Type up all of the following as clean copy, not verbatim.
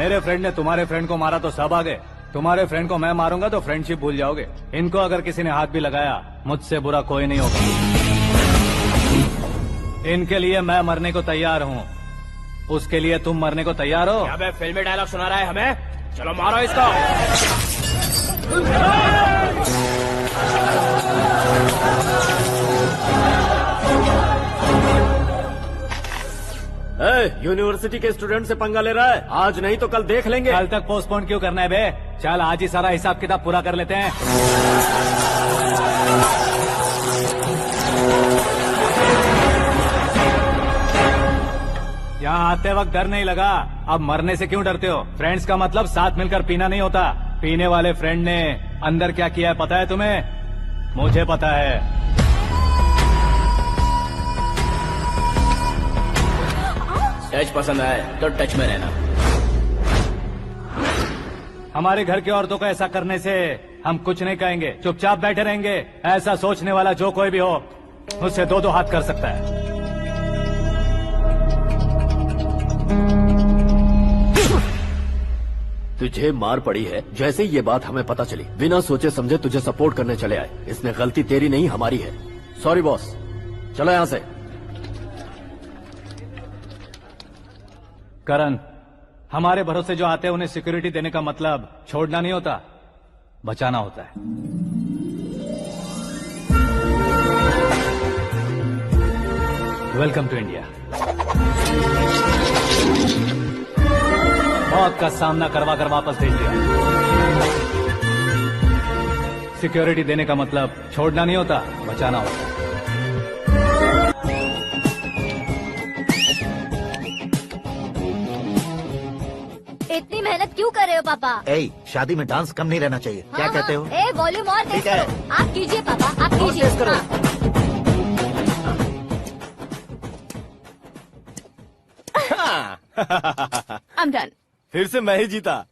मेरे फ्रेंड ने तुम्हारे फ्रेंड को मारा तो सब आ गए, तुम्हारे फ्रेंड को मैं मारूंगा तो फ्रेंडशिप भूल जाओगे। इनको अगर किसी ने हाथ भी लगाया, मुझसे बुरा कोई नहीं होगा। इनके लिए मैं मरने को तैयार हूँ, उसके लिए तुम मरने को तैयार हो? अबे फिल्मी डायलॉग सुना रहा है हमें? चलो मारो इसको। यूनिवर्सिटी के स्टूडेंट से पंगा ले रहा है, आज नहीं तो कल देख लेंगे। कल तक पोस्टपोन क्यों करना है बे? चल आज ही सारा हिसाब किताब पूरा कर लेते हैं। यहाँ आते वक्त डर नहीं लगा, अब मरने से क्यों डरते हो? फ्रेंड्स का मतलब साथ मिलकर पीना नहीं होता। पीने वाले फ्रेंड ने अंदर क्या किया है पता है तुम्हें? मुझे पता है। टच पसंद आए तो टच में रहना। हमारे घर की औरतों को ऐसा करने से हम कुछ नहीं कहेंगे, चुपचाप बैठे रहेंगे। ऐसा सोचने वाला जो कोई भी हो, उससे दो दो हाथ कर सकता है। तुझे मार पड़ी है, जैसे ये बात हमें पता चली बिना सोचे समझे तुझे सपोर्ट करने चले आए। इसमें गलती तेरी नहीं हमारी है। सॉरी बॉस, चलो यहाँ से। करण, हमारे भरोसे जो आते हैं उन्हें सिक्योरिटी देने का मतलब छोड़ना नहीं होता, बचाना होता है। Welcome to India. मौत का सामना करवा कर वापस भेज दिया। सिक्योरिटी देने का मतलब छोड़ना नहीं होता, बचाना होता है। इतनी मेहनत क्यों कर रहे हो पापा? ए, शादी में डांस कम नहीं रहना चाहिए। क्या कहते हो? ए, वॉल्यूम और तेज करो। आप कीजिए पापा, आप कीजिए। तेज करो। I'm done. फिर से मैं ही जीता।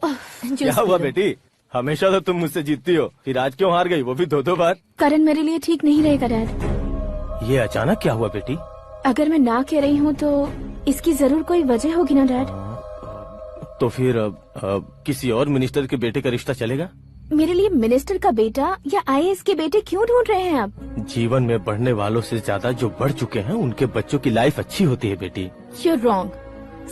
क्या हुआ बेटी? हमेशा तो तुम मुझसे जीतती हो, फिर आज क्यों हार गई, वो भी दो दो बार? करण मेरे लिए ठीक नहीं रहेगा डैड। ये अचानक क्या हुआ बेटी? अगर मैं ना कह रही हूँ तो इसकी जरूर कोई वजह होगी ना डैड। तो फिर किसी और मिनिस्टर के बेटे का रिश्ता चलेगा? मेरे लिए मिनिस्टर का बेटा या आईएएस के बेटे क्यों ढूंढ रहे हैं आप? जीवन में बढ़ने वालों से ज्यादा जो बढ़ चुके हैं उनके बच्चों की लाइफ अच्छी होती है बेटी। You're wrong.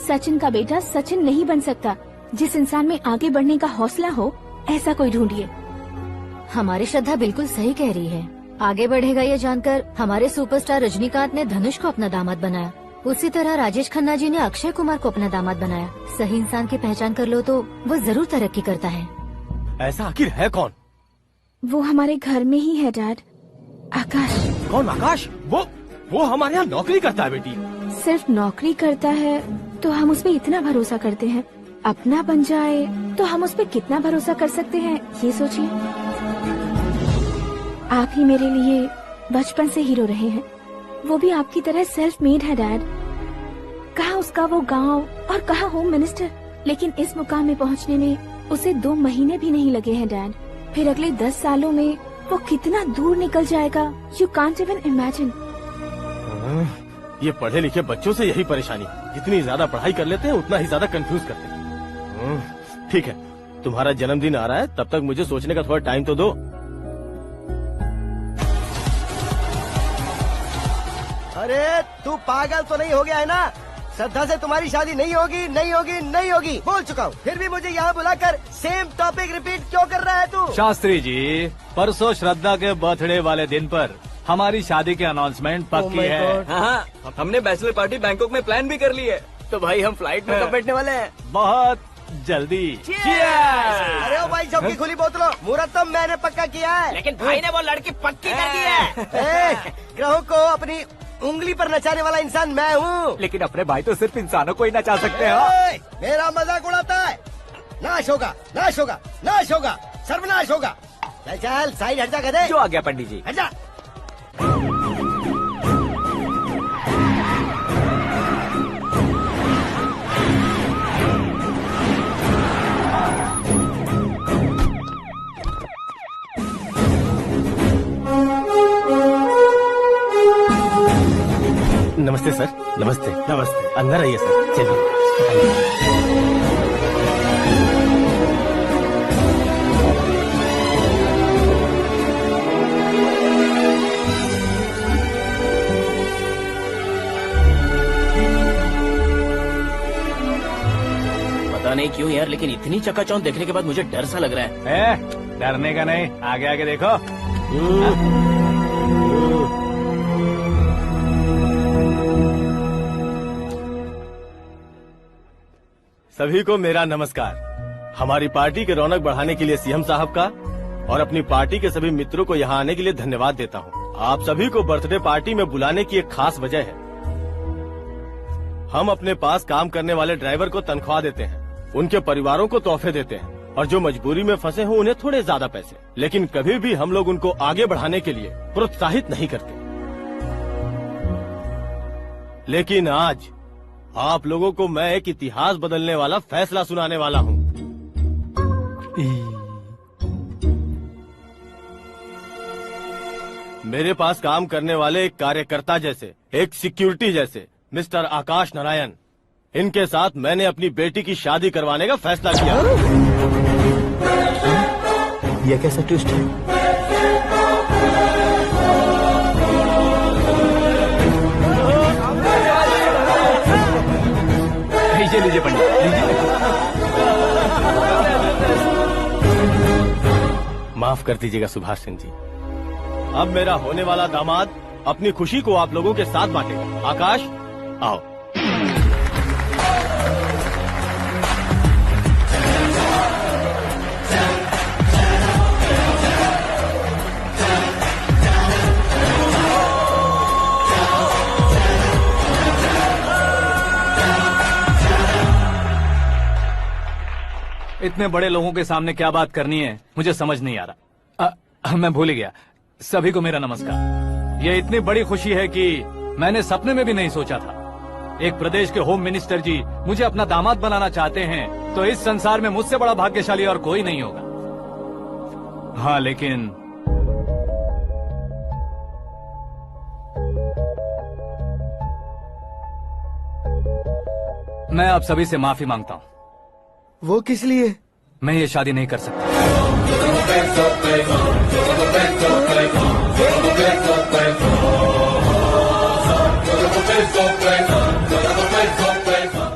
सचिन का बेटा सचिन नहीं बन सकता। जिस इंसान में आगे बढ़ने का हौसला हो, ऐसा कोई ढूंढिए। हमारी श्रद्धा बिल्कुल सही कह रही है। आगे बढ़ेगा ये जानकर हमारे सुपरस्टार रजनीकांत ने धनुष को अपना दामाद बनाया। उसी तरह राजेश खन्ना जी ने अक्षय कुमार को अपना दामाद बनाया। सही इंसान की पहचान कर लो तो वो जरूर तरक्की करता है। ऐसा आखिर है कौन? वो हमारे घर में ही है डैड, आकाश। कौन आकाश? वो हमारे यहाँ नौकरी करता है बेटी। सिर्फ नौकरी करता है तो हम उस पर इतना भरोसा करते हैं, अपना बन जाए तो हम उस पर कितना भरोसा कर सकते हैं, ये सोचिए। आप ही मेरे लिए बचपन से हीरो रहे हैं, वो भी आपकी तरह सेल्फ मेड है डैड। कहाँ उसका वो गांव और कहाँ होम मिनिस्टर, लेकिन इस मुकाम में पहुँचने में उसे 2 महीने भी नहीं लगे हैं डैड। फिर अगले 10 सालों में वो कितना दूर निकल जाएगा, यू कांट इवन इमेजिन। ये पढ़े लिखे बच्चों से यही परेशानी, जितनी ज्यादा पढ़ाई कर लेते हैं उतना ही ज्यादा कंफ्यूज करते हैं। ठीक है, तुम्हारा जन्मदिन आ रहा है, तब तक मुझे सोचने का थोड़ा टाइम तो दो। अरे तू पागल तो नहीं हो गया है ना? श्रद्धा से तुम्हारी शादी नहीं होगी, नहीं होगी, नहीं होगी, बोल चुका हूँ। फिर भी मुझे यहाँ बुलाकर सेम टॉपिक रिपीट क्यों कर रहा है तू? शास्त्री जी, परसों श्रद्धा के बर्थडे वाले दिन पर हमारी शादी की अनाउंसमेंट पक्की है। हाँ, हमने बैचलर पार्टी बैंकॉक में प्लान भी कर ली है। तो भाई हम फ्लाइट में कब बैठने वाले हैं? बहुत जल्दी। अरे ओ भाई, सबकी खुली बोतलों, मुहूर्त तो मैंने पक्का किया है। लेकिन भाई ने वो लड़की पक्की कर दी है। ग्रहों को अपनी उंगली पर नचाने वाला इंसान मैं हूँ। लेकिन अपने भाई तो सिर्फ इंसानों को ही नचा सकते हैं। मेरा मजाक उड़ाता है? नाश होगा, नाश होगा, नाश होगा, सर्वनाश होगा। चल चल साइड हट जा गधे। जो आ गया पंडित जी। हट जा। नमस्ते सर। नमस्ते। नमस्ते। अंदर आइए सर, चलिए। क्यों यार, लेकिन इतनी चकाचौंध देखने के बाद मुझे डर सा लग रहा है। डरने का नहीं, आगे आगे देखो। सभी को मेरा नमस्कार। हमारी पार्टी की रौनक बढ़ाने के लिए सीएम साहब का और अपनी पार्टी के सभी मित्रों को यहाँ आने के लिए धन्यवाद देता हूँ। आप सभी को बर्थडे पार्टी में बुलाने की एक खास वजह है। हम अपने पास काम करने वाले ड्राइवर को तनख्वाह देते हैं, उनके परिवारों को तोहफे देते हैं और जो मजबूरी में फंसे हो उन्हें थोड़े ज्यादा पैसे, लेकिन कभी भी हम लोग उनको आगे बढ़ाने के लिए प्रोत्साहित नहीं करते। लेकिन आज आप लोगों को मैं एक इतिहास बदलने वाला फैसला सुनाने वाला हूँ। मेरे पास काम करने वाले एक कार्यकर्ता जैसे, एक सिक्योरिटी जैसे मिस्टर आकाश नारायण, इनके साथ मैंने अपनी बेटी की शादी करवाने का फैसला किया। ये कैसा ट्विस्ट है? लीजिए पंडित, लीजिए। माफ कर दीजिएगा सुभाष सिंह जी। अब मेरा होने वाला दामाद अपनी खुशी को आप लोगों के साथ बांटेगा। आकाश, आओ। इतने बड़े लोगों के सामने क्या बात करनी है मुझे समझ नहीं आ रहा। मैं भूल ही गया। सभी को मेरा नमस्कार। ये इतनी बड़ी खुशी है कि मैंने सपने में भी नहीं सोचा था। एक प्रदेश के होम मिनिस्टर जी मुझे अपना दामाद बनाना चाहते हैं तो इस संसार में मुझसे बड़ा भाग्यशाली और कोई नहीं होगा। हाँ, लेकिन मैं आप सभी से माफी मांगता हूँ। वो किस लिए? मैं ये शादी नहीं कर सकता।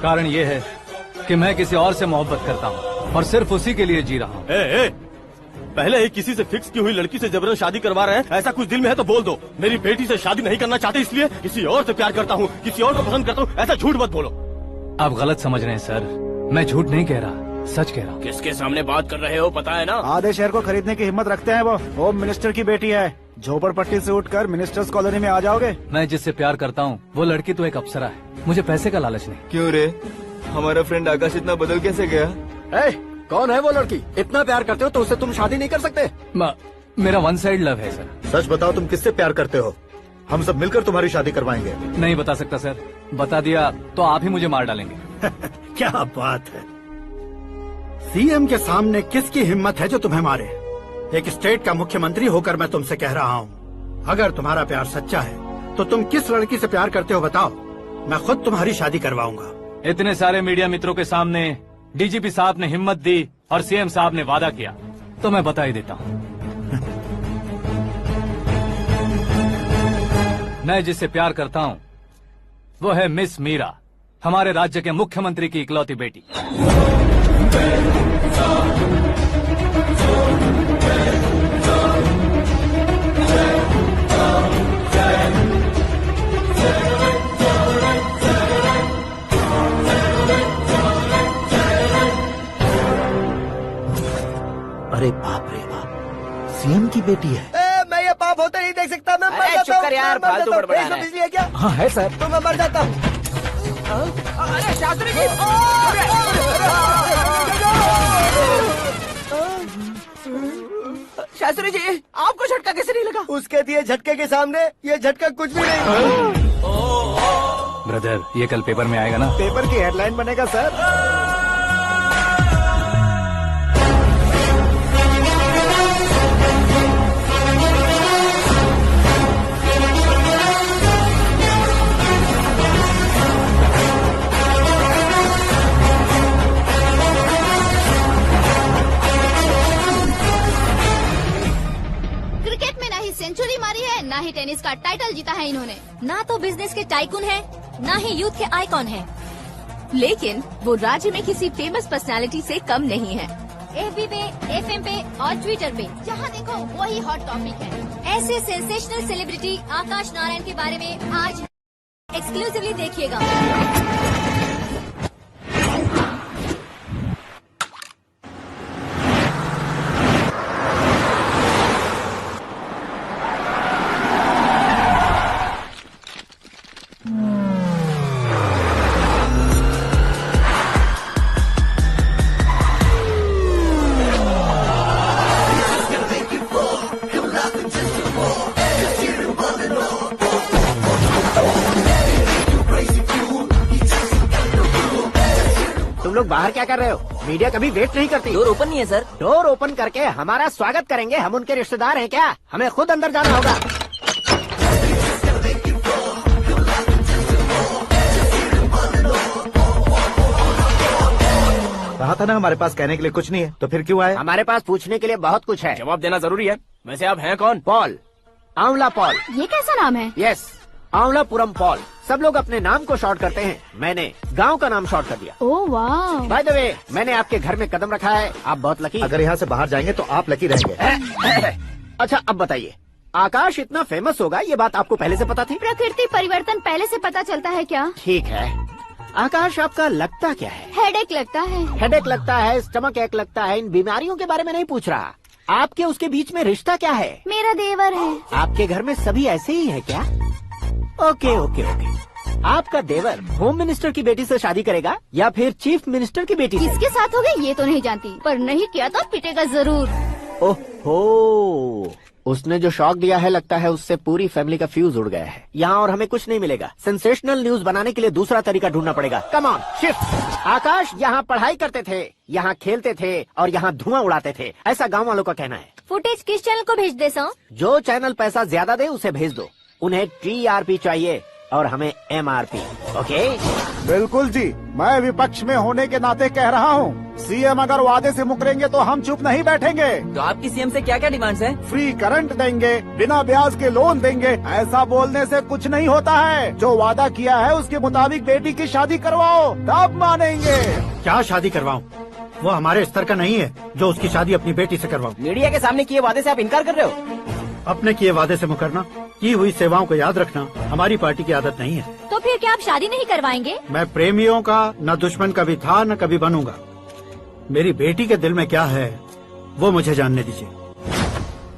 कारण ये है कि मैं किसी और से मोहब्बत करता हूँ और सिर्फ उसी के लिए जी रहा हूँ। पहले ही किसी से फिक्स की हुई लड़की से जबरन शादी करवा रहे हैं, ऐसा कुछ दिल में है तो बोल दो। मेरी बेटी से शादी नहीं करना चाहते इसलिए किसी और से प्यार करता हूँ, किसी और को पसंद करता हूँ, ऐसा झूठ मत बोलो। आप गलत समझ रहे हैं सर, मैं झूठ नहीं कह रहा, सच कह रहा हूँ। किसके सामने बात कर रहे हो पता है ना? आधे शहर को खरीदने की हिम्मत रखते हैं वो। होम मिनिस्टर की बेटी है, झोपड़पट्टी से उठकर मिनिस्टर्स कॉलोनी में आ जाओगे। मैं जिससे प्यार करता हूँ वो लड़की तो एक अप्सरा है, मुझे पैसे का लालच नहीं। क्यों रे, हमारा फ्रेंड आकाश इतना बदल कैसे गया? कौन है वो लड़की? इतना प्यार करते हो तो उससे तुम शादी नहीं कर सकते? मेरा वन साइड लव है सर। सच बताओ, तुम किससे प्यार करते हो? हम सब मिलकर तुम्हारी शादी करवाएंगे। नहीं बता सकता सर, बता दिया तो आप ही मुझे मार डालेंगे। क्या बात है, सीएम के सामने किसकी हिम्मत है जो तुम्हें मारे? एक स्टेट का मुख्यमंत्री होकर मैं तुमसे कह रहा हूँ, अगर तुम्हारा प्यार सच्चा है तो तुम किस लड़की से प्यार करते हो बताओ, मैं खुद तुम्हारी शादी करवाऊंगा। इतने सारे मीडिया मित्रों के सामने डीजीपी साहब ने हिम्मत दी और सीएम साहब ने वादा किया तो मैं बता ही देता हूँ। मैं जिससे प्यार करता हूँ वो है मिस मीरा, हमारे राज्य के मुख्यमंत्री की इकलौती बेटी। अरे बाप रे बाप, सीएम की बेटी है। मैं ये पाप होते नहीं देख सकता। मैं मर जाता हूँ। चुप कर यार, फालतू बड़बड़ा रहा है। बिजली है क्या? हाँ है सर। तो मैं मर जाता हूँ। अरे शास्त्री जी, शास्त्री जी आपको झटका कैसे नहीं लगा? उसके दिए झटके के सामने ये झटका कुछ भी नहीं। ब्रदर, ये कल पेपर में आएगा ना? पेपर की हेडलाइन बनेगा सर। सेंचुरी मारी है, ना ही टेनिस का टाइटल जीता है इन्होंने। ना तो बिजनेस के टाइकून है, ना ही यूथ के आइकॉन है। लेकिन वो राज्य में किसी फेमस पर्सनालिटी से कम नहीं है। FB पे, FM पे और ट्विटर पे जहाँ देखो वही हॉट टॉपिक है। ऐसे सेंसेशनल सेलिब्रिटी आकाश नारायण के बारे में आज एक्सक्लूसिवली देखिएगा। तुम लोग बाहर क्या कर रहे हो? मीडिया कभी वेट नहीं करती। डोर ओपन नहीं है सर। डोर ओपन करके हमारा स्वागत करेंगे? हम उनके रिश्तेदार हैं क्या? हमें खुद अंदर जाना होगा। कहा था ना हमारे पास कहने के लिए कुछ नहीं है, तो फिर क्यों आए? हमारे पास पूछने के लिए बहुत कुछ है। जवाब देना जरूरी है। वैसे आप हैं कौन? पॉल, आंवला पॉल। ये कैसा नाम है? Yes, Anvalapuram Paul. सब लोग अपने नाम को शॉर्ट करते हैं, मैंने गांव का नाम शॉर्ट कर दिया। ओह वाह। बाय द वे, मैंने आपके घर में कदम रखा है, आप बहुत लकी। अगर यहाँ से बाहर जाएंगे तो आप लकी रहेंगे। अच्छा अब बताइए, आकाश इतना फेमस होगा ये बात आपको पहले से पता थी? प्रकृति परिवर्तन पहले से पता चलता है क्या? ठीक है, आकाश आपका लगता क्या है? हेडेक लगता है। हेडेक लगता है, स्टमक एक लगता है, इन बीमारियों के बारे में नहीं पूछ रहा। आपके उसके बीच में रिश्ता क्या है? मेरा देवर है। आपके घर में सभी ऐसे ही है क्या? Okay okay okay. आपका देवर होम मिनिस्टर की बेटी से शादी करेगा या फिर चीफ मिनिस्टर की बेटी से? किसके साथ होगी ये तो नहीं जानती, पर नहीं किया तो पिटेगा जरूर। ओहो, उसने जो शॉक दिया है लगता है उससे पूरी फैमिली का फ्यूज उड़ गया है। यहाँ और हमें कुछ नहीं मिलेगा। सेंसेशनल न्यूज बनाने के लिए दूसरा तरीका ढूंढना पड़ेगा। Come on shift. आकाश यहाँ पढ़ाई करते थे, यहाँ खेलते थे और यहाँ धुआं उड़ाते थे, ऐसा गाँव वालों का कहना है। फुटेज किस चैनल को भेज दे सो? जो चैनल पैसा ज्यादा दे उसे भेज दो। उन्हें TRP चाहिए और हमें MRP। ओके? बिल्कुल जी, मैं विपक्ष में होने के नाते कह रहा हूँ, सीएम अगर वादे से मुकरेंगे तो हम चुप नहीं बैठेंगे। तो आपकी सीएम से क्या क्या डिमांड्स हैं? फ्री करंट देंगे, बिना ब्याज के लोन देंगे। ऐसा बोलने से कुछ नहीं होता है। जो वादा किया है उसके मुताबिक बेटी की शादी करवाओ, तब मानेंगे। क्या शादी करवाऊं? वो हमारे स्तर का नहीं है जो उसकी शादी अपनी बेटी से करवाऊं। मीडिया के सामने किए वादे से आप इनकार कर रहे हो? अपने किए वादे से मुकरना, की हुई सेवाओं को याद रखना हमारी पार्टी की आदत नहीं है। तो फिर क्या आप शादी नहीं करवाएंगे? मैं प्रेमियों का न दुश्मन कभी था न कभी बनूंगा। मेरी बेटी के दिल में क्या है वो मुझे जानने दीजिए।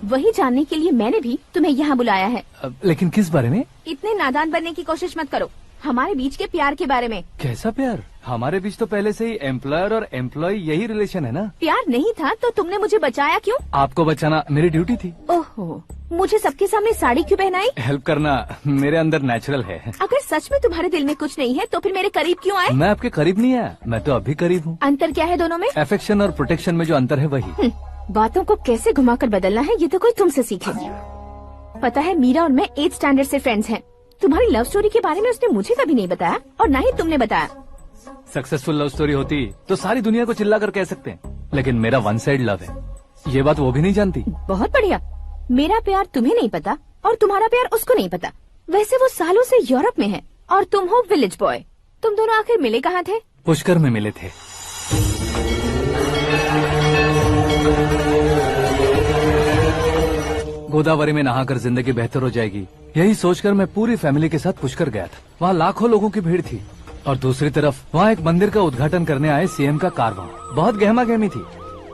वही जानने के लिए मैंने भी तुम्हें यहाँ बुलाया है। लेकिन किस बारे में? इतने नादान बनने की कोशिश मत करो। हमारे बीच के प्यार के बारे में। कैसा प्यार? हमारे बीच तो पहले से ही एम्प्लॉयर और एम्प्लॉय यही रिलेशन है ना। प्यार नहीं था तो तुमने मुझे बचाया क्यों? आपको बचाना मेरी ड्यूटी थी। ओहो, मुझे सबके सामने साड़ी क्यों पहनाई? हेल्प करना मेरे अंदर नेचुरल है। अगर सच में तुम्हारे दिल में कुछ नहीं है तो फिर मेरे करीब क्यों आए? मैं आपके करीब नहीं आया, मैं तो अभी करीब हूँ। अंतर क्या है दोनों में? अफेक्शन और प्रोटेक्शन में जो अंतर है वही। बातों को कैसे घुमाकर बदलना है ये तो कोई तुमसे सीखे। पता है, मीरा और मैं 8th स्टैंडर्ड से फ्रेंड्स हैं। तुम्हारी लव स्टोरी के बारे में उसने मुझे कभी नहीं बताया और न ही तुमने बताया। सक्सेसफुल लव स्टोरी होती तो सारी दुनिया को चिल्ला कर कह सकते हैं, लेकिन मेरा वन साइड लव है, ये बात वो भी नहीं जानती। बहुत बढ़िया। मेरा प्यार तुम्हें नहीं पता और तुम्हारा प्यार उसको नहीं पता। वैसे वो सालों से यूरोप में है और तुम हो विलेज बॉय। तुम दोनों आखिर मिले कहाँ थे? पुष्कर में मिले थे। गोदावरी में नहाकर जिंदगी बेहतर हो जाएगी, यही सोचकर मैं पूरी फैमिली के साथ पुष्कर गया था। वहाँ लाखों लोगों की भीड़ थी और दूसरी तरफ वहाँ एक मंदिर का उद्घाटन करने आए सीएम का कारवां। बहुत गहमा गहमी थी।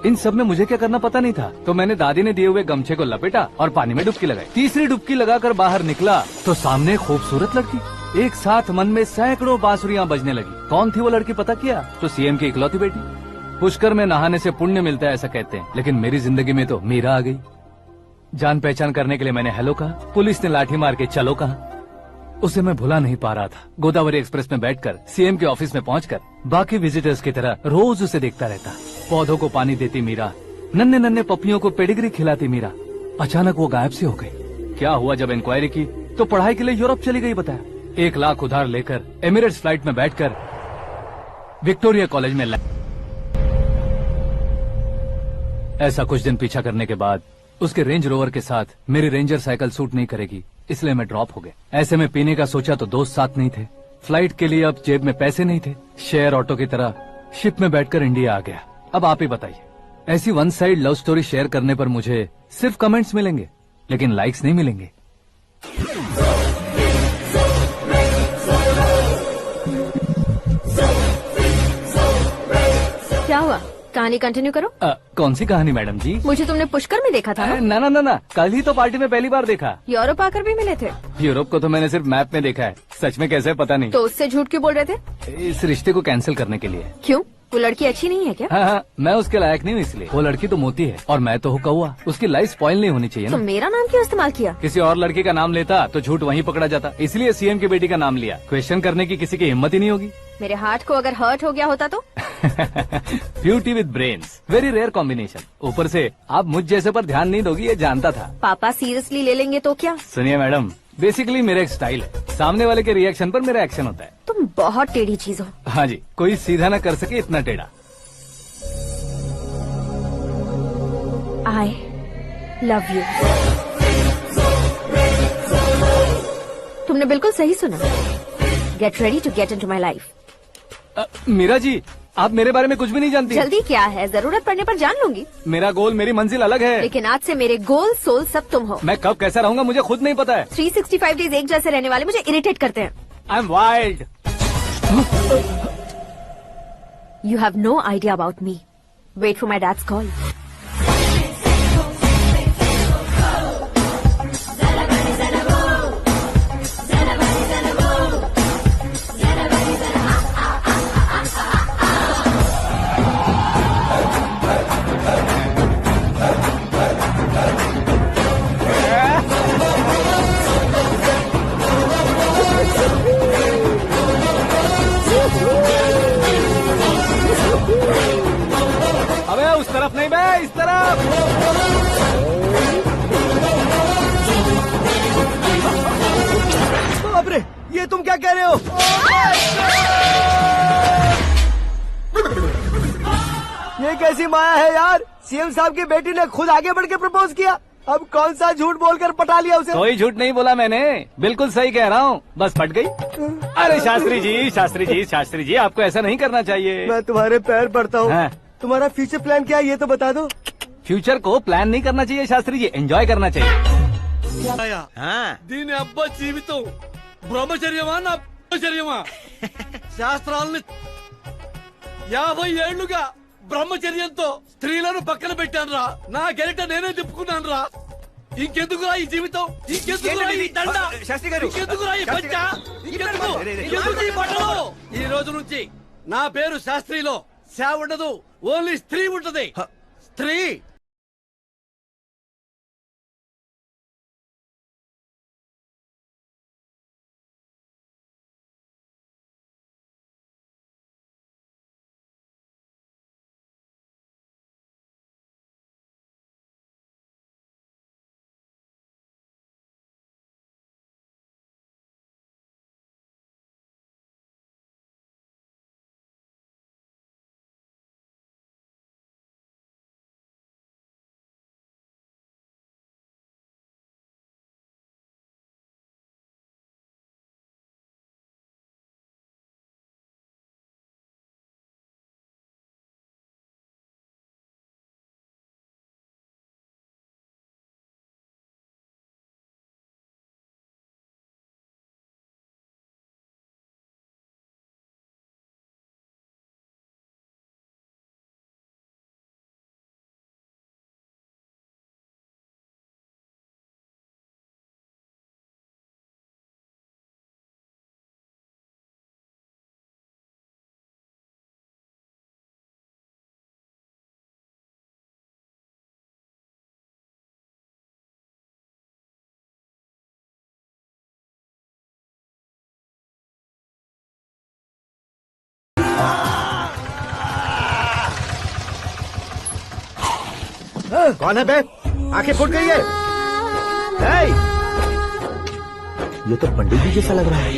इन सब में मुझे क्या करना पता नहीं था, तो मैंने दादी ने दिए हुए गमछे को लपेटा और पानी में डुबकी लगाई। तीसरी डुबकी लगाकर बाहर निकला तो सामने एक खूबसूरत लड़की। एक साथ मन में सैकड़ों बांसुरियां बजने लगी। कौन थी वो लड़की पता किया? तो सीएम की इकलौती बेटी। पुष्कर में नहाने से पुण्य मिलता है ऐसा कहते हैं, लेकिन मेरी जिंदगी में तो मीरा आ गई। जान पहचान करने के लिए मैंने हेलो कहा, पुलिस ने लाठी मार के चलो कहा। उसे मैं भुला नहीं पा रहा था। गोदावरी एक्सप्रेस में बैठकर सीएम के ऑफिस में पहुंचकर बाकी विजिटर्स की तरह रोज उसे देखता रहता। पौधों को पानी देती मीरा, नन्हे नन्हे पपियों को पेडिग्री खिलाती मीरा। अचानक वो गायब सी हो गई। क्या हुआ? जब इंक्वायरी की तो पढ़ाई के लिए यूरोप चली गई बताया। 1 लाख उधार लेकर एमिरेट्स फ्लाइट में बैठकर विक्टोरिया कॉलेज में ऐसा कुछ दिन पीछा करने के बाद उसके रेंज रोवर के साथ मेरी रेंजर साइकिल सूट नहीं करेगी, इसलिए मैं ड्रॉप हो गया। ऐसे में पीने का सोचा तो दोस्त साथ नहीं थे। फ्लाइट के लिए अब जेब में पैसे नहीं थे। शेयर ऑटो की तरह शिप में बैठकर इंडिया आ गया। अब आप ही बताइए, ऐसी one side love story share करने पर मुझे सिर्फ कमेंट्स मिलेंगे, लेकिन लाइक्स नहीं मिलेंगे। क्या हुआ? कहानी कंटिन्यू करो। कौन सी कहानी मैडम जी? मुझे तुमने पुष्कर में देखा था ना? ना ना ना, कल ही तो पार्टी में पहली बार देखा। यूरोप आकर भी मिले थे? यूरोप को तो मैंने सिर्फ मैप में देखा है, सच में कैसे पता नहीं। तो उससे झूठ क्यों बोल रहे थे? इस रिश्ते को कैंसिल करने के लिए। क्यों? वो लड़की अच्छी नहीं है क्या? हाँ, मैं उसके लायक नहीं हूँ इसलिए। वो लड़की तो मोती है और मैं तो हूँ कौवा। उसकी लाइफ स्पॉइल नहीं होनी चाहिए तो ना। मेरा नाम क्यों इस्तेमाल किया? किसी और लड़की का नाम लेता तो झूठ वहीं पकड़ा जाता, इसलिए सीएम की बेटी का नाम लिया। क्वेश्चन करने की किसी की हिम्मत ही नहीं होगी। मेरे हार्ट को अगर हर्ट हो गया होता तो? Beauty with brains, very rare combination. ऊपर से आप मुझ जैसे पर ध्यान नहीं दोगी ये जानता था। पापा सीरियसली ले लेंगे तो क्या? सुनिए मैडम, बेसिकली मेरा एक स्टाइल है, सामने वाले के रिएक्शन पर मेरा एक्शन होता है। तुम बहुत टेढ़ी चीज हो। हाँ जी, कोई सीधा ना कर सके इतना टेढ़ा। I love you। तुमने बिल्कुल सही सुना। Get ready to get into my life। Meera ji, आप मेरे बारे में कुछ भी नहीं जानती। जल्दी क्या है, जरूरत पड़ने पर जान लूंगी। मेरा गोल, मेरी मंजिल अलग है। लेकिन आज से मेरे गोल सोल सब तुम हो। मैं कब कैसा रहूंगा मुझे खुद नहीं पता है। 365 डेज एक जैसे रहने वाले मुझे इरिटेट करते हैं। I am wild. You have no idea about me। Wait for my dad's call। अबे उस तरफ नहीं बे, इस तरफ। बाप रे, ये तुम क्या कह रहे हो? ये कैसी माया है यार? सीएम साहब की बेटी ने खुद आगे बढ़ के प्रपोज किया। अब कौन सा झूठ बोलकर पटा लिया उसे? कोई झूठ नहीं बोला मैंने, बिल्कुल सही कह रहा हूँ, बस फट गई। अरे शास्त्री जी, शास्त्री जी, शास्त्री जी, आपको ऐसा नहीं करना चाहिए। मैं तुम्हारे पैर पड़ता हूँ। हाँ। तुम्हारा फ्यूचर प्लान क्या है ये तो बता दो। फ्यूचर को प्लान नहीं करना चाहिए शास्त्री जी, एंजॉय करना चाहिए। దీని అబ్బా జీవితం బ్రహ్మచర్యమా నా బ్రహ్మచర్యమా? శాస్త్రాలని 50 ఏళ్లుగా బ్రహ్మచర్యంతో స్త్రీలను పక్కన పెట్టాను రా. నా గెరిట నేనే తిప్పుకున్నాను రా. ఇంకెందుకురా ఈ జీవితం? ఇంకెందుకురా ఈ దండ? శాస్త్రి గారు, ఇంకెందుకురా ఈ పంచ? ఇంకెందుకు ఈ బట్టలు? ఈ రోజు నుంచి నా పేరు శాస్త్రిలో సేవ ఉండదు, ఓన్లీ స్త్రీ ఉంటది. స్త్రీ. कौन है बे? आंखें फूट गई है। हे! ये तो पंडित जी जैसा लग रहा है।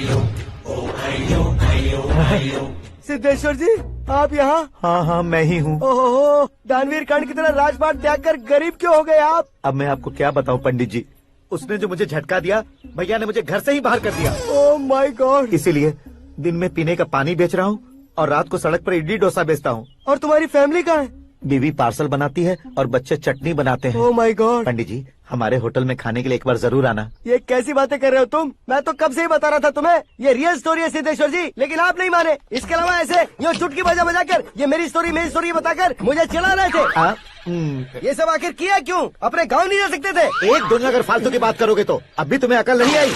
सिद्धेश्वर जी, आप यहाँ? हाँ हाँ, मैं ही हूँ। ओहो, दानवीर कर्ण की तरह राजपाट त्याग कर गरीब क्यों हो गए आप? अब मैं आपको क्या बताऊँ पंडित जी, उसने जो मुझे झटका दिया, भैया ने मुझे घर से ही बाहर कर दिया। Oh my God. इसीलिए दिन में पीने का पानी बेच रहा हूँ और रात को सड़क पर इडली डोसा बेचता हूँ। और तुम्हारी फैमिली कहाँ है? बीवी पार्सल बनाती है और बच्चे चटनी बनाते हैं। Oh my God. पंडित जी, हमारे होटल में खाने के लिए एक बार जरूर आना। ये कैसी बातें कर रहे हो तुम? मैं तो कब से ही बता रहा था तुम्हें, ये रियल स्टोरी है सिद्धेश्वर जी, लेकिन आप नहीं माने। इसके अलावा ऐसे यो चुटकी बजा कर ये मेरी स्टोरी बताकर मुझे चिढ़ा रहे थे। ये सब आखिर किया क्यों? अपने गाँव नहीं जा सकते थे? एक दो अगर फालतू की बात करोगे तो अब भी तुम्हें अकल नहीं आई?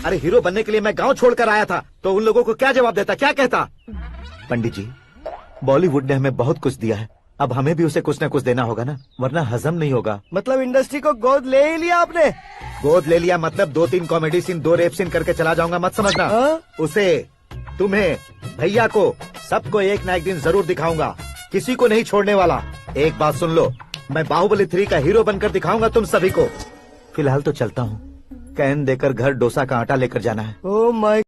अरे हीरो बनने के लिए मैं गांव छोड़कर आया था, तो उन लोगों को क्या जवाब देता, क्या कहता? पंडित जी, बॉलीवुड ने हमें बहुत कुछ दिया है, अब हमें भी उसे कुछ न कुछ देना होगा ना, वरना हजम नहीं होगा। मतलब इंडस्ट्री को गोद ले ही लिया आपने? गोद ले लिया मतलब 2-3 कॉमेडी सीन 2 रेप सीन करके चला जाऊंगा मत समझना। उसे, तुम्हें, भैया को, सबको एक ना एक दिन जरूर दिखाऊंगा, किसी को नहीं छोड़ने वाला। एक बात सुन लो, मैं बाहुबली 3 का हीरो बनकर दिखाऊंगा तुम सभी को। फिलहाल तो चलता हूँ, कैन देकर घर डोसा का आटा लेकर जाना है। Oh my